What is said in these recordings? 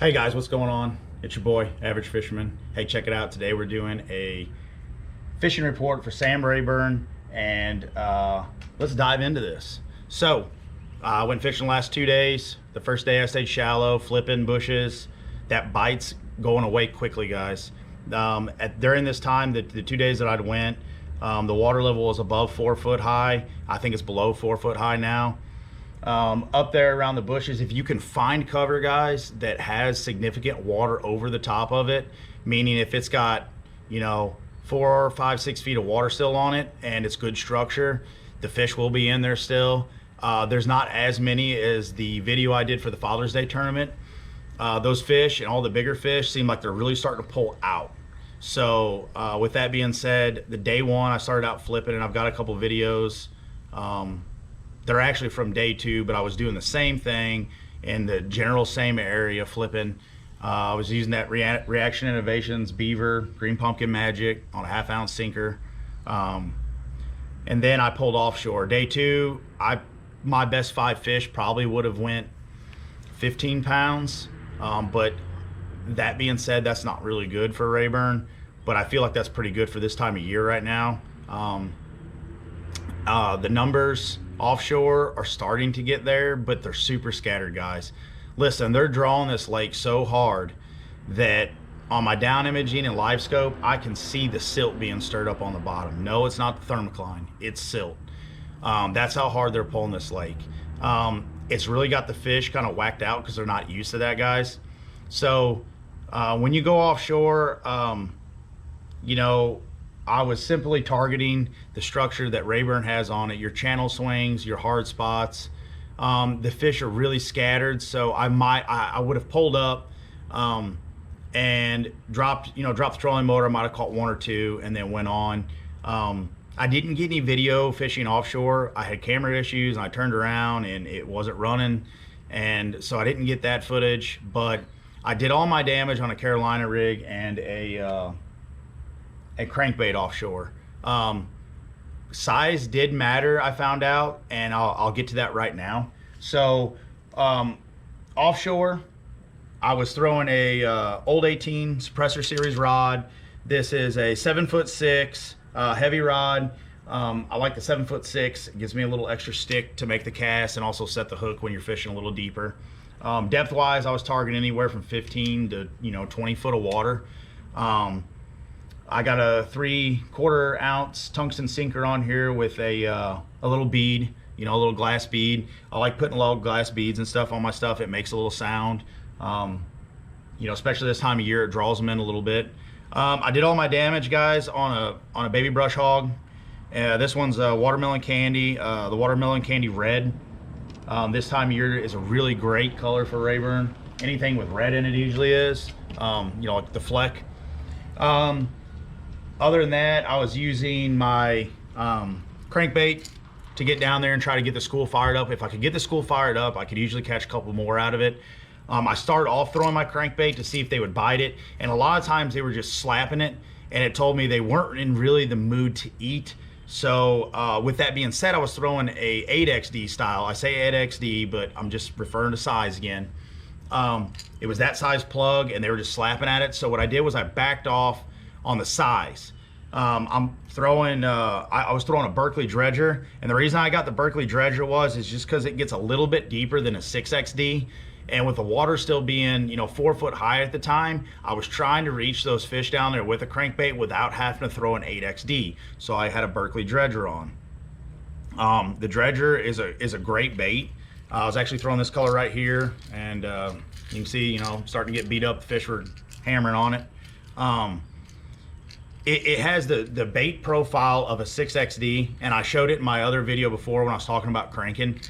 Hey guys, what's going on? It's your boy, Average Fisherman. Hey, check it out. Today we're doing a fishing report for Sam Rayburn, and let's dive into this. So, I went fishing the last 2 days. The first day I stayed shallow, flipping bushes. That bite's going away quickly, guys. During this time, the 2 days that I went, the water level was above 4 foot high. I think it's below 4 foot high now. Up there around the bushes, if you can find cover, guys, that has significant water over the top of it, meaning if it's got, 4, 5, 6 feet of water still on it and it's good structure, the fish will be in there still. There's not as many as the video I did for the Father's Day tournament. Those fish and all the bigger fish seem like they're really starting to pull out. So with that being said, the day one I started out flipping, and I've got a couple videos. They're actually from day 2, but I was doing the same thing in the general same area, flipping. I was using that Reaction Innovations Beaver Green Pumpkin Magic on a 1/2 ounce sinker. And then I pulled offshore. Day 2, my best 5 fish probably would have went 15 pounds. But that being said, that's not really good for Rayburn, but I feel like that's pretty good for this time of year right now. The numbers offshore are starting to get there, but they're super scattered, guys. Listen, they're drawing this lake so hard that on my down imaging and live scope, I can see the silt being stirred up on the bottom. No, it's not the thermocline, it's silt. That's how hard they're pulling this lake. It's really got the fish kind of whacked out because they're not used to that, guys. So when you go offshore, I was simply targeting the structure that Rayburn has on it, your channel swings, your hard spots. The fish are really scattered, so I would have pulled up and dropped the trolling motor. I might have caught 1 or 2 and then went on. I didn't get any video fishing offshore. I had camera issues and I turned around and it wasn't running, and so I didn't get that footage, but I did all my damage on a Carolina rig and a crankbait offshore. Size did matter, I found out, and I'll get to that right now. So offshore, I was throwing a old 18 Suppressor Series rod. This is a 7'6" heavy rod. I like the 7'6". It gives me a little extra stick to make the cast and also set the hook when you're fishing a little deeper. Depth wise, I was targeting anywhere from 15 to 20 foot of water. I got a 3/4 ounce tungsten sinker on here with a little bead, a little glass bead. I like putting little glass beads and stuff on my stuff. It makes a little sound. Especially this time of year, it draws them in a little bit. I did all my damage, guys, on a baby brush hog. This one's watermelon candy, the watermelon candy red. This time of year is a really great color for Rayburn. Anything with red in it usually is, like the fleck. Other than that, I was using my crankbait to get down there and try to get the school fired up. If I could get the school fired up, I could usually catch a couple more out of it. I started off throwing my crankbait to see if they would bite it, and a lot of times they were just slapping it, and it told me they weren't in really the mood to eat. So with that being said, I was throwing a 8XD style. I say 8XD, but I'm just referring to size again. It was that size plug, and they were just slapping at it. So what I did was I backed off on the size. I was throwing a Berkeley dredger, and the reason I got the Berkeley dredger is just because it gets a little bit deeper than a 6XD, and with the water still being 4 foot high at the time, I was trying to reach those fish down there with a crankbait without having to throw an 8XD, so I had a Berkeley dredger on. The dredger is a great bait. I was actually throwing this color right here, and you can see starting to get beat up. The fish were hammering on it. It has the bait profile of a 6XD, and I showed it in my other video before when I was talking about cranking.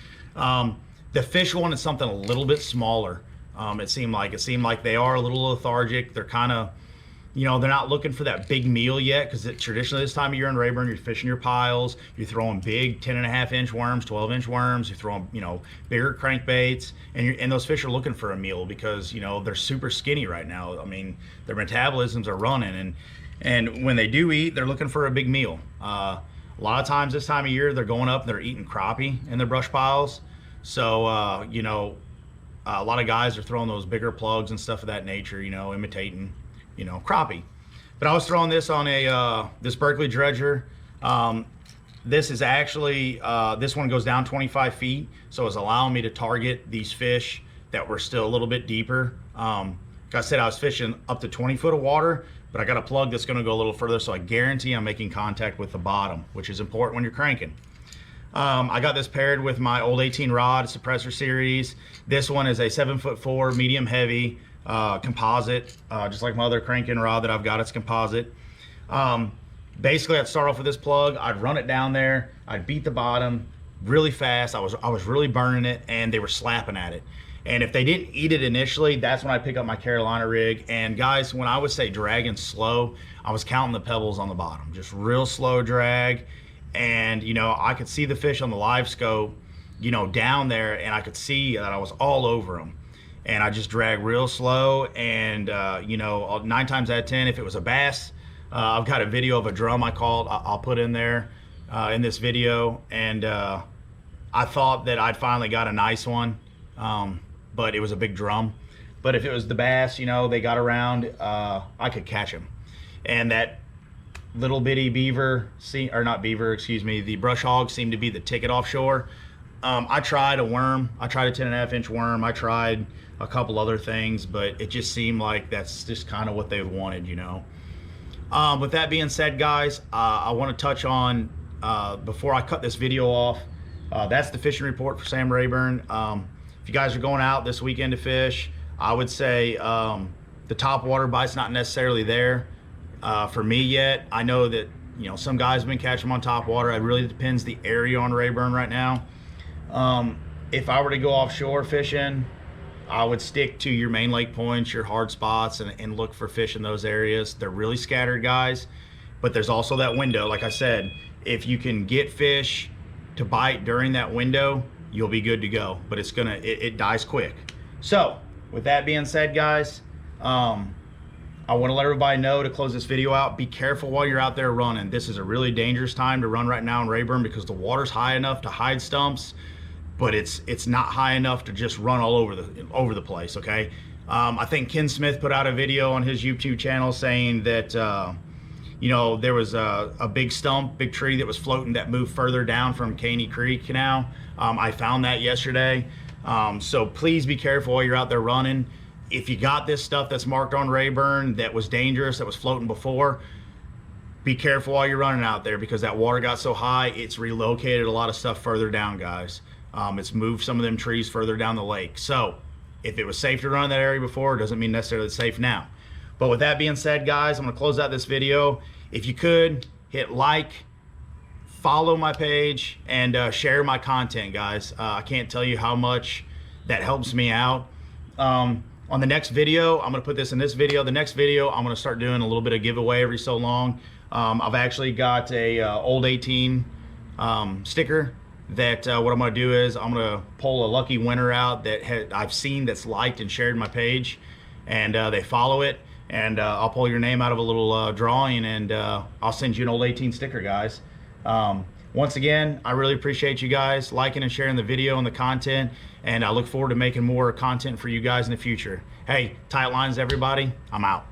The fish wanted something a little bit smaller. It seemed like they are a little lethargic. They're kind of, they're not looking for that big meal yet, because traditionally this time of year in Rayburn, you're fishing your piles, you're throwing big 10.5-inch worms, 12-inch worms, you're throwing bigger crankbaits, and those fish are looking for a meal because they're super skinny right now. I mean, their metabolisms are running, and when they do eat, they're looking for a big meal. A lot of times this time of year, they're going up and they're eating crappie in their brush piles. So A lot of guys are throwing those bigger plugs and stuff of that nature, you know, imitating, you know, crappie. But I was throwing this on a this Berkeley dredger. This is actually, this one goes down 25 feet, so it's allowing me to target these fish that were still a little bit deeper. Like I said, I was fishing up to 20 foot of water, but I got a plug that's gonna go a little further, so I guarantee I'm making contact with the bottom, which is important when you're cranking. I got this paired with my old 18 rod suppressor series. This one is a 7'4" medium heavy composite, just like my other cranking rod that I've got, it's composite. Basically, I'd start off with this plug, I'd run it down there, I'd beat the bottom really fast. I was really burning it, and they were slapping at it. And if they didn't eat it initially, that's when I pick up my Carolina rig. And guys, when I would say dragging slow, I was counting the pebbles on the bottom, just real slow drag. And you know, I could see the fish on the live scope, you know, down there, and I could see that I was all over them. And I just drag real slow, and you know, 9 times out of 10, if it was a bass, I've got a video of a drum I'll put in there in this video. And I thought that I'd finally got a nice one, but it was a big drum. But if it was the bass, you know, they got around, I could catch them. And that little bitty beaver, or not beaver, excuse me, the brush hog seemed to be the ticket offshore. I tried a worm, I tried a 10.5 inch worm, I tried a couple other things, but it just seemed like that's just kind of what they wanted, you know. With that being said, guys, I want to touch on, before I cut this video off, that's the fishing report for Sam Rayburn. If you guys are going out this weekend to fish, I would say the top water bite's not necessarily there for me yet. I know that, you know, some guys have been catching them on top water. It really depends the area on Rayburn right now. If I were to go offshore fishing, I would stick to your main lake points, your hard spots, and look for fish in those areas. They're really scattered, guys, but there's also that window. Like I said, if you can get fish to bite during that window, you'll be good to go, but it dies quick. So with that being said, guys, I want to let everybody know, to close this video out, be careful while you're out there running. This is a really dangerous time to run right now in Rayburn, because the water's high enough to hide stumps, but it's not high enough to just run all over the place. Okay, I think Ken Smith put out a video on his YouTube channel saying that you know, there was a big tree that was floating that moved further down from Caney Creek Canal. I found that yesterday. So please be careful while you're out there running. If you got this stuff that's marked on Rayburn that was dangerous, that was floating before, be careful while you're running out there, because that water got so high, it's relocated a lot of stuff further down, guys. It's moved some of them trees further down the lake. So if it was safe to run in that area before, it doesn't mean necessarily it's safe now. But with that being said, guys, I'm going to close out this video. If you could, hit like, follow my page, and share my content, guys. I can't tell you how much that helps me out. On the next video, I'm going to put this in this video. The next video, I'm going to start doing a little bit of giveaway every so long. I've actually got a old 18 sticker that what I'm going to do is I'm going to pull a lucky winner out that I've seen that's liked and shared my page, and they follow it, and I'll pull your name out of a little drawing, and I'll send you an old 18 sticker, guys. Once again, I really appreciate you guys liking and sharing the video and the content, and I look forward to making more content for you guys in the future. Hey, tight lines, everybody. I'm out.